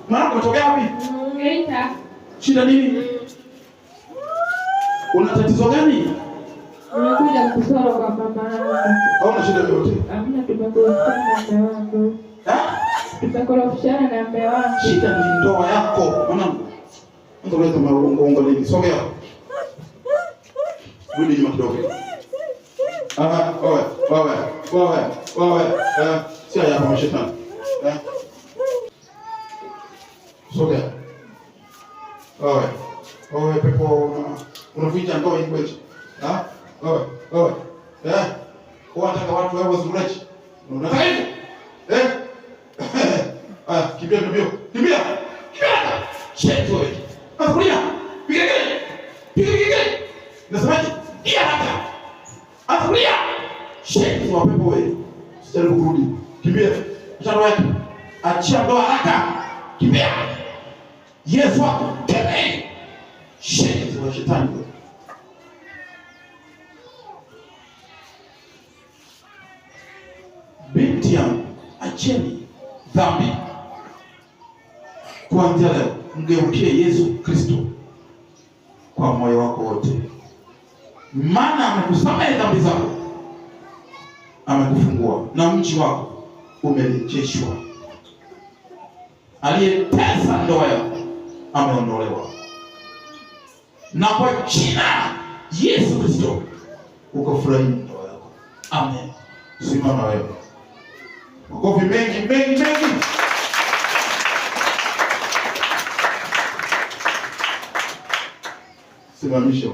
Mwana umetokea wapi? Geita. Shida nini? Una tatizo gani? Nimekuja kusoro kwa mama yangu. Hauna shida yoyote? Hamna, tumekorofishana na mume wangu. Tumekorofishana na mume wangu. Shida ni ndoa yako. Mwanangu. Ndio leo tumeongo nini? Sogea. Rudi nyuma kidogo. Wewe. Sio hapa mshetani. Sogea. Wewe pepo unavunja ndoa hii kwetu. Wewe. Unataka watu wao wazungurechi. Unataka hivyo? Kimbia. Shit wewe. Anakulia. Piga. Nasemaje? Ia hapa. Anakulia. Shit wa pepo wewe. Sijaribu kurudi. Kimbia. Mchana wako. Achia ndoa haraka. Kimbia. Yesu wako. Tembea. Shit wa shetani wewe. Binti yangu, acheni dhambi. Kuanzia leo, mgeukie Yesu Kristo kwa moyo wako wote. Maana amekusamehe dhambi zako. Amekufungua na mji wako umerejeshwa. Aliyetesa ndoa yako ameondolewa. Na kwa jina Yesu Kristo ukafurahi ndoa yako. Amen. Simama wewe. Makofi mengi. Simamisha.